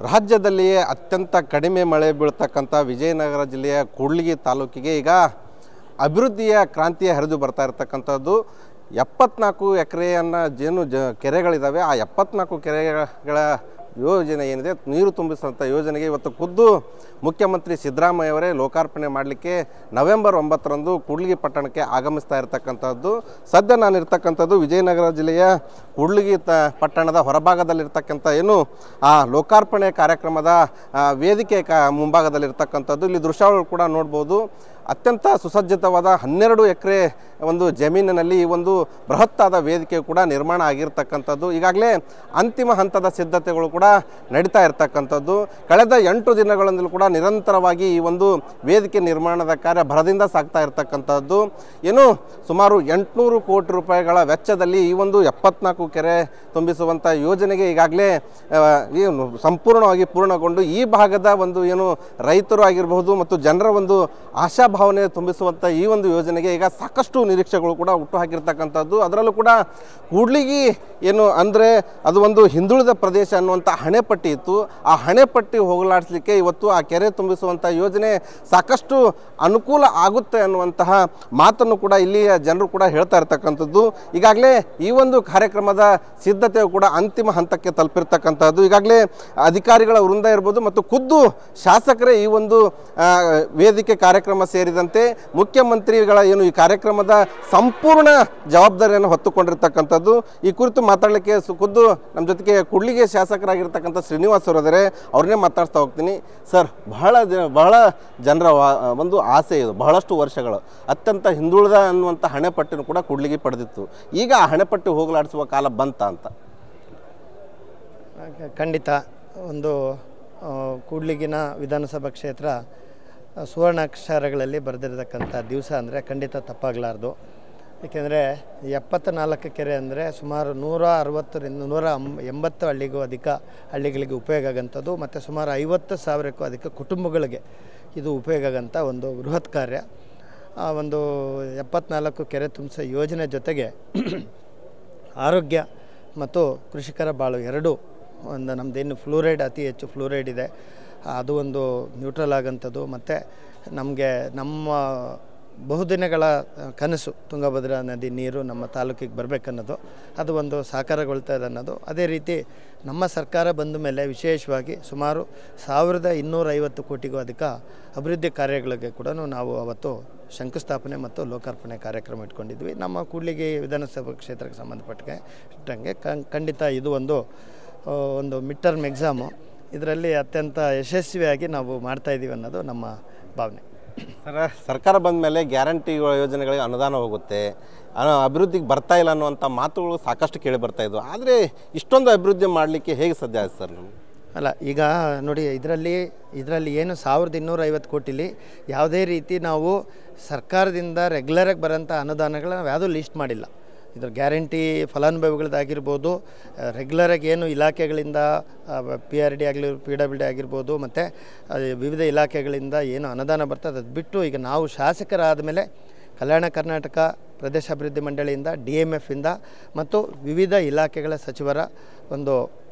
ರಾಜ್ಯದಲ್ಲಿಯೇ ಅತ್ಯಂತ ಕಡಿಮೆ ಮಳೆ ಬೀಳ್ತಕ್ಕಂಥ ವಿಜಯನಗರ ಜಿಲ್ಲೆಯ ಕೂಡ್ಲಿಗಿ ತಾಲೂಕಿಗೆ ಈಗ ಅಭಿವೃದ್ಧಿಯ ಕ್ರಾಂತಿಯ ಹರಿದು ಬರ್ತಾ ಇರತಕ್ಕಂಥದ್ದು. 74 ಎಕರೆಯನ್ನು ಕೆರೆಗಳಿದ್ದಾವೆ. ಆ 74 ಕೆರೆಗಳ ಯೋಜನೆ ಏನಿದೆ, ನೀರು ತುಂಬಿಸುವಂಥ ಯೋಜನೆಗೆ ಇವತ್ತು ಖುದ್ದು ಮುಖ್ಯಮಂತ್ರಿ ಸಿದ್ದರಾಮಯ್ಯ ಅವರೇ ಲೋಕಾರ್ಪಣೆ ಮಾಡಲಿಕ್ಕೆ ನವೆಂಬರ್ 9ರಂದು ಕೂಡ್ಲಿಗಿ ಪಟ್ಟಣಕ್ಕೆ ಆಗಮಿಸ್ತಾ ಇರತಕ್ಕಂಥದ್ದು. ಸದ್ಯ ನಾನು ಇರ್ತಕ್ಕಂಥದ್ದು ವಿಜಯನಗರ ಜಿಲ್ಲೆಯ ಕೂಡ್ಲಿಗಿ ಪಟ್ಟಣದ ಹೊರಭಾಗದಲ್ಲಿರ್ತಕ್ಕಂಥ ಆ ಲೋಕಾರ್ಪಣೆ ಕಾರ್ಯಕ್ರಮದ ವೇದಿಕೆ ಮುಂಭಾಗದಲ್ಲಿರ್ತಕ್ಕಂಥದ್ದು. ಇಲ್ಲಿ ದೃಶ್ಯಾವಳಿ ಕೂಡ ನೋಡ್ಬೋದು. ಅತ್ಯಂತ ಸುಸಜ್ಜಿತವಾದ 12 ಎಕರೆ ಒಂದು ಜಮೀನಿನಲ್ಲಿ ಈ ಒಂದು ಬೃಹತ್ತಾದ ವೇದಿಕೆ ಕೂಡ ನಿರ್ಮಾಣ ಆಗಿರ್ತಕ್ಕಂಥದ್ದು. ಈಗಾಗಲೇ ಅಂತಿಮ ಹಂತದ ಸಿದ್ಧತೆಗಳು ಕೂಡ ನಡೀತಾ ಇರತಕ್ಕಂಥದ್ದು. ಕಳೆದ 8 ದಿನಗಳಿಂದಲೂ ಕೂಡ ನಿರಂತರವಾಗಿ ಈ ಒಂದು ವೇದಿಕೆ ನಿರ್ಮಾಣದ ಕಾರ್ಯ ಭರದಿಂದ ಸಾಗ್ತಾ ಇರತಕ್ಕಂಥದ್ದು. ಸುಮಾರು 800 ಕೋಟಿ ರೂಪಾಯಿಗಳ ವೆಚ್ಚದಲ್ಲಿ ಈ ಒಂದು 74 ಕೆರೆ ತುಂಬಿಸುವಂಥ ಯೋಜನೆಗೆ ಈಗಾಗಲೇ ಸಂಪೂರ್ಣವಾಗಿ ಪೂರ್ಣಗೊಂಡು ಈ ಭಾಗದ ಒಂದು ರೈತರು ಆಗಿರಬಹುದು ಮತ್ತು ಜನರ ಒಂದು ಆಶಾಭಾವನೆ ತುಂಬಿಸುವಂಥ ಈ ಒಂದು ಯೋಜನೆಗೆ ಈಗ ಸಾಕಷ್ಟು ನಿರೀಕ್ಷೆಗಳು ಕೂಡ ಹುಟ್ಟು ಹಾಕಿರ್ತಕ್ಕಂಥದ್ದು. ಅದರಲ್ಲೂ ಕೂಡ ಕೂಡ್ಲಿಗಿ ಅಂದರೆ ಅದು ಒಂದು ಹಿಂದುಳಿದ ಪ್ರದೇಶ ಅನ್ನುವಂಥ ಹಣೆಪಟ್ಟಿ ಇತ್ತು. ಆ ಹಣೆಪಟ್ಟಿ ಹೋಗಲಾಡಿಸಲಿಕ್ಕೆ ಇವತ್ತು ಆ ಕೆರೆ ತುಂಬಿಸುವಂಥ ಯೋಜನೆ ಸಾಕಷ್ಟು ಅನುಕೂಲ ಆಗುತ್ತೆ ಅನ್ನುವಂತಹ ಮಾತನ್ನು ಕೂಡ ಇಲ್ಲಿಯ ಜನರು ಕೂಡ ಹೇಳ್ತಾ ಇರ್ತಕ್ಕಂಥದ್ದು. ಈಗಾಗಲೇ ಈ ಒಂದು ಕಾರ್ಯಕ್ರಮದ ಸಿದ್ಧತೆಯು ಕೂಡ ಅಂತಿಮ ಹಂತಕ್ಕೆ ತಲುಪಿರ್ತಕ್ಕಂಥದ್ದು. ಈಗಾಗಲೇ ಅಧಿಕಾರಿಗಳ ವೃಂದ ಇರ್ಬೋದು ಮತ್ತು ಖುದ್ದು ಶಾಸಕರೇ ಈ ಒಂದು ವೇದಿಕೆ ಕಾರ್ಯಕ್ರಮ ಸೇರಿದಂತೆ ಮುಖ್ಯಮಂತ್ರಿಗಳ ಈ ಕಾರ್ಯಕ್ರಮದ ಸಂಪೂರ್ಣ ಜವಾಬ್ದಾರಿಯನ್ನು ಹೊತ್ತುಕೊಂಡಿರ್ತಕ್ಕಂಥದ್ದು. ಈ ಕುರಿತು ಮಾತಾಡಲಿಕ್ಕೆ ಖುದ್ದು ನಮ್ಮ ಜೊತೆಗೆ ಕೂಡ್ಲಿಗಿ ಶಾಸಕರಾಗಿರ್ತಕ್ಕಂಥ ಶ್ರೀನಿವಾಸ್ ಅವರಿದ್ದಾರೆ. ಅವ್ರನ್ನೇ ಮಾತಾಡ್ತಾ ಹೋಗ್ತೀನಿ. ಸರ್, ಬಹಳ ಜನರ ಒಂದು ಆಸೆ ಇದು. ಬಹಳಷ್ಟು ವರ್ಷಗಳು ಅತ್ಯಂತ ಹಿಂದುಳಿದ ಅನ್ನುವಂಥ ಹಣೆಪಟ್ಟಿನೂ ಕೂಡ ಕೂಡ್ಲಿಗಿ ಪಡೆದಿತ್ತು. ಈಗ ಆ ಹಣೆಪಟ್ಟಿ ಹೋಗಲಾಡಿಸುವ ಕಾಲ ಬಂತ ಅಂತ? ಖಂಡಿತ ಒಂದು ಕೂಡ್ಲಿಗಿನ ವಿಧಾನಸಭಾ ಕ್ಷೇತ್ರ ಸುವರ್ಣಾಕ್ಷರಗಳಲ್ಲಿ ಬರೆದಿರತಕ್ಕಂಥ ದಿವಸ ಅಂದರೆ ಖಂಡಿತ ತಪ್ಪಾಗಲಾರ್ದು. ಏಕೆಂದರೆ 74 ಕೆರೆ ಅಂದರೆ ಸುಮಾರು 160ರಿಂದ 180 ಹಳ್ಳಿಗೂ ಅಧಿಕ ಹಳ್ಳಿಗಳಿಗೆ ಉಪಯೋಗ ಆಗೋಂಥದ್ದು ಮತ್ತು ಸುಮಾರು 50,000ಕ್ಕೂ ಅಧಿಕ ಕುಟುಂಬಗಳಿಗೆ ಇದು ಉಪಯೋಗ ಆಗೋಂಥ ಒಂದು ಬೃಹತ್ ಕಾರ್ಯ. ಒಂದು 74 ಕೆರೆ ತುಂಬಿಸೋ ಯೋಜನೆ ಜೊತೆಗೆ ಆರೋಗ್ಯ ಮತ್ತು ಕೃಷಿಕರ ಬಾಳು ಎರಡೂ ಒಂದು ನಮ್ಮದೇನು ಫ್ಲೂರೈಡ್ ಅತಿ ಹೆಚ್ಚು ಫ್ಲೂರೈಡ್ ಇದೆ, ಅದು ಒಂದು ನ್ಯೂಟ್ರಲ್ ಆಗೋಂಥದ್ದು. ಮತ್ತು ನಮಗೆ ನಮ್ಮ ಬಹುದಿನಗಳ ಕನಸು ತುಂಗಭದ್ರಾ ನದಿ ನೀರು ನಮ್ಮ ತಾಲೂಕಿಗೆ ಬರಬೇಕನ್ನೋದು ಅದು ಒಂದು ಸಾಕಾರಗೊಳ್ತಾ ಇದೆ ಅನ್ನೋದು. ಅದೇ ರೀತಿ ನಮ್ಮ ಸರ್ಕಾರ ಬಂದ ಮೇಲೆ ವಿಶೇಷವಾಗಿ ಸುಮಾರು 1250 ಕೋಟಿಗೂ ಅಧಿಕ ಅಭಿವೃದ್ಧಿ ಕಾರ್ಯಗಳಿಗೆ ಕೂಡ ನಾವು ಅವತ್ತು ಶಂಕುಸ್ಥಾಪನೆ ಮತ್ತು ಲೋಕಾರ್ಪಣೆ ಕಾರ್ಯಕ್ರಮ ಇಟ್ಕೊಂಡಿದ್ವಿ. ನಮ್ಮ ಕೂಡ್ಲಿಗಿ ವಿಧಾನಸಭಾ ಕ್ಷೇತ್ರಕ್ಕೆ ಸಂಬಂಧಪಟ್ಟಂಗೆ ಖಂಡಿತ ಇದು ಒಂದು ಮಿಡ್ ಟರ್ಮ್ ಎಕ್ಸಾಮು. ಇದರಲ್ಲಿ ಅತ್ಯಂತ ಯಶಸ್ವಿಯಾಗಿ ನಾವು ಮಾಡ್ತಾಯಿದ್ದೀವಿ ಅನ್ನೋದು ನಮ್ಮ ಭಾವನೆ. ಸರ್ಕಾರ ಬಂದ ಮೇಲೆ ಗ್ಯಾರಂಟಿ ಯೋಜನೆಗಳಿಗೆ ಅನುದಾನ ಹೋಗುತ್ತೆ, ಅಭಿವೃದ್ಧಿಗೆ ಬರ್ತಾ ಇಲ್ಲ ಅನ್ನುವಂಥ ಮಾತುಗಳು ಸಾಕಷ್ಟು ಕೇಳಿ ಬರ್ತಾ ಇದ್ವು. ಆದರೆ ಇಷ್ಟೊಂದು ಅಭಿವೃದ್ಧಿ ಮಾಡಲಿಕ್ಕೆ ಹೇಗೆ ಸಾಧ್ಯ ಆಯ್ತು ಸರ್? ಅಲ್ಲ, ಈಗ ನೋಡಿ, ಇದರಲ್ಲಿ ಏನು 1250 ಕೋಟಿಲಿ ಯಾವುದೇ ರೀತಿ ನಾವು ಸರ್ಕಾರದಿಂದ ರೆಗ್ಯುಲರಾಗಿ ಬರೋಂಥ ಅನುದಾನಗಳನ್ನ ನಾವು ಯಾವುದೂ ಲಿಸ್ಟ್ ಮಾಡಿಲ್ಲ. ಇದ್ರ ಗ್ಯಾರಂಟಿ ಫಲಾನುಭವಿಗಳದ್ದಾಗಿರ್ಬೋದು, ರೆಗ್ಯುಲರಾಗಿ ಏನು ಇಲಾಖೆಗಳಿಂದ PRD ಆಗಲಿ PWD ಆಗಿರ್ಬೋದು ಮತ್ತು ವಿವಿಧ ಇಲಾಖೆಗಳಿಂದ ಏನು ಅನುದಾನ ಬರ್ತದೆ ಅದು ಬಿಟ್ಟು ಈಗ ನಾವು ಶಾಸಕರಾದ ಮೇಲೆ ಕಲ್ಯಾಣ ಕರ್ನಾಟಕ ಪ್ರದೇಶಾಭಿವೃದ್ಧಿ ಮಂಡಳಿಯಿಂದ DMFಯಿಂದ ಮತ್ತು ವಿವಿಧ ಇಲಾಖೆಗಳ ಸಚಿವರ ಒಂದು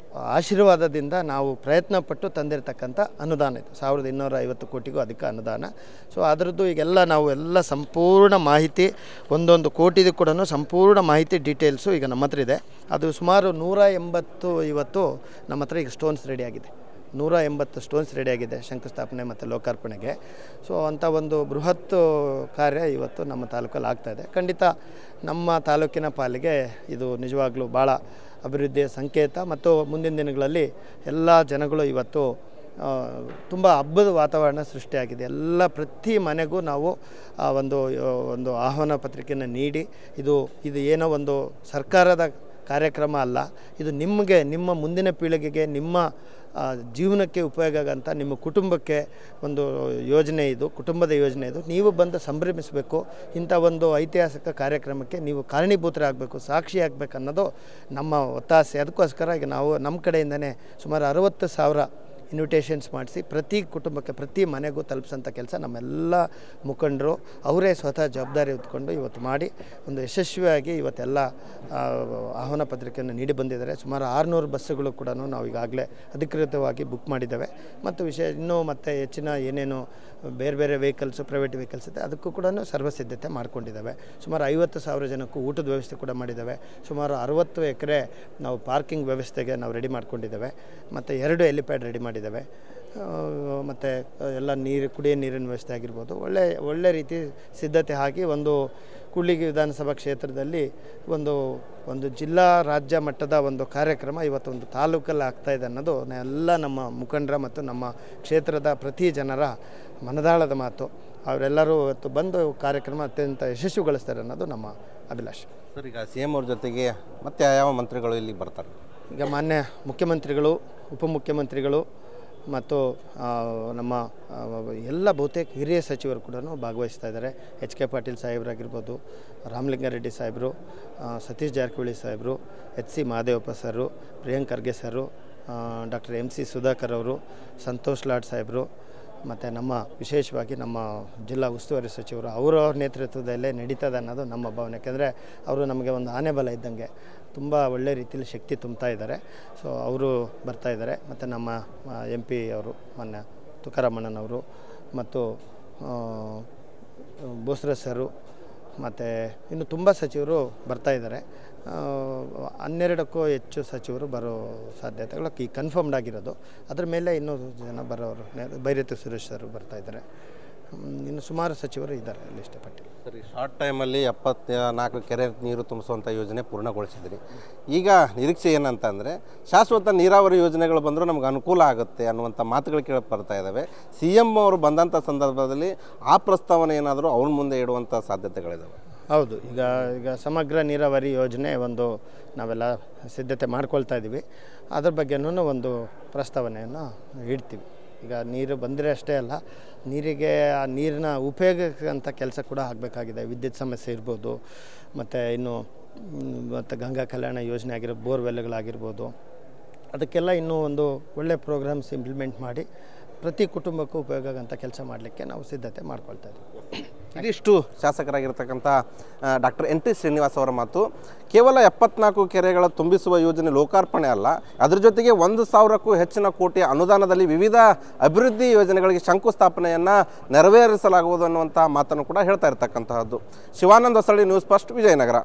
ಆಶೀರ್ವಾದದಿಂದ ನಾವು ಪ್ರಯತ್ನಪಟ್ಟು ತಂದಿರತಕ್ಕಂಥ ಅನುದಾನ ಇದು 1250 ಕೋಟಿಗೂ ಅಧಿಕ ಅನುದಾನ. ಸೊ ಅದರದ್ದು ಈಗೆಲ್ಲ ನಾವು ಸಂಪೂರ್ಣ ಮಾಹಿತಿ, ಒಂದೊಂದು ಕೋಟಿದು ಕೂಡ ಸಂಪೂರ್ಣ ಮಾಹಿತಿ ಡೀಟೇಲ್ಸು ಈಗ ನಮ್ಮ ಹತ್ರ ಇದೆ. ಅದು ಸುಮಾರು 180 ಇವತ್ತು ನಮ್ಮ ಹತ್ರ ಈಗ ಸ್ಟೋನ್ಸ್ ರೆಡಿಯಾಗಿದೆ. 180 ಸ್ಟೋನ್ಸ್ ರೆಡಿಯಾಗಿದೆ ಶಂಕುಸ್ಥಾಪನೆ ಮತ್ತು ಲೋಕಾರ್ಪಣೆಗೆ. ಸೊ ಅಂಥ ಒಂದು ಬೃಹತ್ ಕಾರ್ಯ ಇವತ್ತು ನಮ್ಮ ತಾಲೂಕಲ್ಲಿ ಆಗ್ತಾಯಿದೆ. ಖಂಡಿತ ನಮ್ಮ ತಾಲೂಕಿನ ಪಾಲಿಗೆ ಇದು ನಿಜವಾಗ್ಲೂ ಭಾಳ ಅಭಿವೃದ್ಧಿಯ ಸಂಕೇತ. ಮತ್ತು ಮುಂದಿನ ದಿನಗಳಲ್ಲಿ ಎಲ್ಲ ಜನಗಳು ಇವತ್ತು ತುಂಬ ಹಬ್ಬದ ವಾತಾವರಣ ಸೃಷ್ಟಿಯಾಗಿದೆ. ಪ್ರತಿ ಮನೆಗೂ ನಾವು ಒಂದು ಆಹ್ವಾನ ಪತ್ರಿಕೆಯನ್ನು ನೀಡಿ ಇದು ಏನೋ ಒಂದು ಸರ್ಕಾರದ ಕಾರ್ಯಕ್ರಮ ಅಲ್ಲ, ಇದು ನಿಮ್ಮ ಮುಂದಿನ ಪೀಳಿಗೆಗೆ, ನಿಮ್ಮ ಜೀವನಕ್ಕೆ ಉಪಯೋಗ ಆಗೋಂಥ ನಿಮ್ಮ ಕುಟುಂಬಕ್ಕೆ ಒಂದು ಯೋಜನೆ ಇದು, ಕುಟುಂಬದ ಯೋಜನೆ ಇದು. ನೀವು ಬಂದು ಸಂಭ್ರಮಿಸಬೇಕು. ಇಂಥ ಒಂದು ಐತಿಹಾಸಿಕ ಕಾರ್ಯಕ್ರಮಕ್ಕೆ ನೀವು ಕಾರಣೀಭೂತರಾಗಬೇಕು, ಸಾಕ್ಷಿ ಆಗಬೇಕು ಅನ್ನೋದು ನಮ್ಮ ಒತ್ತಾಸೆ. ಅದಕ್ಕೋಸ್ಕರ ಈಗ ನಾವು ನಮ್ಮ ಕಡೆಯಿಂದನೇ ಸುಮಾರು 60,000 ಇನ್ವಿಟೇಷನ್ಸ್ ಮಾಡಿಸಿ ಪ್ರತಿ ಕುಟುಂಬಕ್ಕೆ ಪ್ರತಿ ಮನೆಗೂ ತಲುಪಿಸೋಂಥ ಕೆಲಸ ನಮ್ಮೆಲ್ಲ ಮುಖಂಡರು ಅವರೇ ಸ್ವತಃ ಜವಾಬ್ದಾರಿ ಹೊತ್ಕೊಂಡು ಇವತ್ತು ಮಾಡಿ ಒಂದು ಯಶಸ್ವಿಯಾಗಿ ಇವತ್ತೆಲ್ಲ ಆಹ್ವಾನ ಪತ್ರಿಕೆಯನ್ನು ನೀಡಿ ಬಂದಿದ್ದಾರೆ. ಸುಮಾರು 600 ಬಸ್ಸುಗಳು ಕೂಡ ನಾವು ಈಗಾಗಲೇ ಅಧಿಕೃತವಾಗಿ ಬುಕ್ ಮಾಡಿದ್ದೇವೆ. ಮತ್ತು ಇನ್ನೂ ಮತ್ತು ಹೆಚ್ಚಿನ ಏನೇನು ಬೇರೆ ಬೇರೆ ವೆಹಿಕಲ್ಸು ಪ್ರೈವೇಟ್ ವೆಹಿಕಲ್ಸ್ ಇದೆ ಅದಕ್ಕೂ ಕೂಡ ಸರ್ವಸಿದ್ಧತೆ ಮಾಡ್ಕೊಂಡಿದ್ದಾವೆ. ಸುಮಾರು 50,000 ಜನಕ್ಕೂ ಊಟದ ವ್ಯವಸ್ಥೆ ಕೂಡ ಮಾಡಿದ್ದಾವೆ. ಸುಮಾರು 60 ಎಕರೆ ನಾವು ಪಾರ್ಕಿಂಗ್ ವ್ಯವಸ್ಥೆಗೆ ನಾವು ರೆಡಿ ಮಾಡ್ಕೊಂಡಿದ್ದೇವೆ. ಮತ್ತು 2 ಹೆಲಿಪ್ಯಾಡ್ ರೆಡಿ ಮಾಡಿದ್ದೇವೆ. ಮತ್ತು ಎಲ್ಲ ಕುಡಿಯೋ ನೀರಿನ ವ್ಯವಸ್ಥೆ ಆಗಿರ್ಬೋದು ಒಳ್ಳೆ ರೀತಿ ಸಿದ್ಧತೆ ಆಗಿ ಒಂದು ಕೂಡ್ಲಿಗಿ ವಿಧಾನಸಭಾ ಕ್ಷೇತ್ರದಲ್ಲಿ ಒಂದು ಜಿಲ್ಲಾ ರಾಜ್ಯ ಮಟ್ಟದ ಒಂದು ಕಾರ್ಯಕ್ರಮ ಇವತ್ತೊಂದು ತಾಲೂಕಲ್ಲಿ ಆಗ್ತಾಯಿದೆ ಅನ್ನೋದು ಎಲ್ಲ ನಮ್ಮ ಮುಖಂಡರ ಮತ್ತು ನಮ್ಮ ಕ್ಷೇತ್ರದ ಪ್ರತಿ ಜನರ ಮನದಾಳದ ಮಾತು. ಅವರೆಲ್ಲರೂ ಇವತ್ತು ಬಂದು ಕಾರ್ಯಕ್ರಮ ಅತ್ಯಂತ ಯಶಸ್ವಿಗೊಳಿಸ್ತಾರೆ ಅನ್ನೋದು ನಮ್ಮ ಅಭಿಲಾಷೆ. ಸರ್, ಈಗ CM ಅವ್ರ ಜೊತೆಗೆ ಮತ್ತೆ ಯಾವ ಮಂತ್ರಿಗಳು ಇಲ್ಲಿಗೆ ಬರ್ತಾರೆ? ಈಗ ಮಾನ್ಯ ಮುಖ್ಯಮಂತ್ರಿಗಳು, ಉಪಮುಖ್ಯಮಂತ್ರಿಗಳು ಮತ್ತು ನಮ್ಮ ಎಲ್ಲ ಬಹುತೇಕ ಹಿರಿಯ ಸಚಿವರು ಕೂಡ ಭಾಗವಹಿಸ್ತಾ ಇದ್ದಾರೆ. HK ಪಾಟೀಲ್ ಸಾಹೇಬರಾಗಿರ್ಬೋದು, ರಾಮಲಿಂಗಾರೆಡ್ಡಿ ಸಾಹೇಬರು, ಸತೀಶ್ ಜಾರಕಿಹೊಳಿ ಸಾಹೇಬರು, HC ಮಹದೇವಪ್ಪ ಸರು, ಪ್ರಿಯಾಂಕ್ ಖರ್ಗೆ ಸರು, ಡಾಕ್ಟರ್ MC ಸುಧಾಕರ್ ಅವರು, ಸಂತೋಷ್ ಲಾಡ್ ಸಾಹೇಬರು, ಮತ್ತು ನಮ್ಮ ವಿಶೇಷವಾಗಿ ನಮ್ಮ ಜಿಲ್ಲಾ ಉಸ್ತುವಾರಿ ಸಚಿವರು ಅವರ ನೇತೃತ್ವದಲ್ಲೇ ನಡೀತದೆ ಅನ್ನೋದು ನಮ್ಮ ಭಾವನೆ. ಯಾಕೆಂದರೆ ಅವರು ನಮಗೆ ಒಂದು ಆನೆ ಬಲ ಇದ್ದಂಗೆ ತುಂಬ ಒಳ್ಳೆ ರೀತಿಯಲ್ಲಿ ಶಕ್ತಿ ತುಂಬ್ತಾ ಇದ್ದಾರೆ. ಸೊ ಅವರು ಬರ್ತಾಯಿದ್ದಾರೆ. ಮತ್ತು ನಮ್ಮ MP ಅವರು ಮಾನ್ಯ ತುಕಾರಾಮಣ್ಣನವರು ಮತ್ತು ಬೋಸ್ರಸ್ ಸರು ಮತ್ತು ಇನ್ನು ತುಂಬ ಸಚಿವರು ಬರ್ತಾಯಿದ್ದಾರೆ. 12ಕ್ಕೂ ಹೆಚ್ಚು ಸಚಿವರು ಬರೋ ಸಾಧ್ಯತೆಗಳು ಈ ಕನ್ಫರ್ಮ್ಡ್ ಆಗಿರೋದು. ಅದರ ಮೇಲೆ ಇನ್ನೂ ಜನ ಬರೋರು ಬೈರತಿ ಸುರೇಶ್ ಸರ್ ಬರ್ತಾಯಿದ್ದಾರೆ. ಇನ್ನು ಸುಮಾರು ಸಚಿವರು ಇದ್ದಾರೆ ಲಿಸ್ಟ್ ಪಟ್ಟಿ. ಸರಿ, ಶಾರ್ಟ್ ಟೈಮಲ್ಲಿ 74 ಕೆರೆ ನೀರು ತುಂಬಿಸುವಂಥ ಯೋಜನೆ ಪೂರ್ಣಗೊಳಿಸಿದ್ರಿ. ಈಗ ನಿರೀಕ್ಷೆ ಏನಂತಂದರೆ ಶಾಶ್ವತ ನೀರಾವರಿ ಯೋಜನೆಗಳು ಬಂದರೂ ನಮ್ಗೆ ಅನುಕೂಲ ಆಗುತ್ತೆ ಅನ್ನುವಂಥ ಮಾತುಗಳು ಕೇಳಿ ಬರ್ತಾ ಇದ್ದಾವೆ. CM ಅವರು ಬಂದಂಥ ಸಂದರ್ಭದಲ್ಲಿ ಆ ಪ್ರಸ್ತಾವನೆ ಏನಾದರೂ ಅವ್ರ ಮುಂದೆ ಇಡುವಂಥ ಸಾಧ್ಯತೆಗಳಿದ್ದಾವೆ? ಹೌದು, ಈಗ ಸಮಗ್ರ ನೀರಾವರಿ ಯೋಜನೆ ಒಂದು ನಾವೆಲ್ಲ ಸಿದ್ಧತೆ ಮಾಡ್ಕೊಳ್ತಾ ಇದ್ದೀವಿ. ಅದ್ರ ಬಗ್ಗೆನೂ ಒಂದು ಪ್ರಸ್ತಾವನೆಯನ್ನು ಇಡ್ತೀವಿ. ಈಗ ನೀರು ಬಂದರೆ ಅಷ್ಟೇ ಅಲ್ಲ, ನೀರಿಗೆ ಆ ನೀರಿನ ಉಪಯೋಗಕ್ಕಂಥ ಕೆಲಸ ಕೂಡ ಆಗಬೇಕಾಗಿದೆ. ವಿದ್ಯುತ್ ಸಮಸ್ಯೆ ಇರ್ಬೋದು, ಮತ್ತು ಇನ್ನು ಮತ್ತು ಗಂಗಾ ಕಲ್ಯಾಣ ಯೋಜನೆ ಆಗಿರೋ ಬೋರ್ವೆಲ್ಗಳಾಗಿರ್ಬೋದು, ಅದಕ್ಕೆಲ್ಲ ಇನ್ನೂ ಒಂದು ಒಳ್ಳೆಯ ಪ್ರೋಗ್ರಾಮ್ಸ್ ಇಂಪ್ಲಿಮೆಂಟ್ ಮಾಡಿ ಪ್ರತಿ ಕುಟುಂಬಕ್ಕೂ ಉಪಯೋಗ ಆಗೋಂಥ ಕೆಲಸ ಮಾಡಲಿಕ್ಕೆ ನಾವು ಸಿದ್ಧತೆ ಮಾಡ್ಕೊಳ್ತಾ ಇದ್ದೀವಿ. ಇದಿಷ್ಟು ಶಾಸಕರಾಗಿರ್ತಕ್ಕಂಥ ಡಾಕ್ಟರ್ NT ಶ್ರೀನಿವಾಸ್ ಅವರ ಮಾತು. ಕೇವಲ 74 ಕೆರೆಗಳ ತುಂಬಿಸುವ ಯೋಜನೆ ಲೋಕಾರ್ಪಣೆ ಅಲ್ಲ, ಅದರ ಜೊತೆಗೆ 1,000ಕ್ಕೂ ಹೆಚ್ಚಿನ ಕೋಟಿ ಅನುದಾನದಲ್ಲಿ ವಿವಿಧ ಅಭಿವೃದ್ಧಿ ಯೋಜನೆಗಳಿಗೆ ಶಂಕುಸ್ಥಾಪನೆಯನ್ನು ನೆರವೇರಿಸಲಾಗುವುದು ಅನ್ನುವಂಥ ಮಾತನ್ನು ಕೂಡ ಹೇಳ್ತಾ ಇರ್ತಕ್ಕಂತಹದ್ದು. Shivananda Hosalli, news first, Vijayanagara.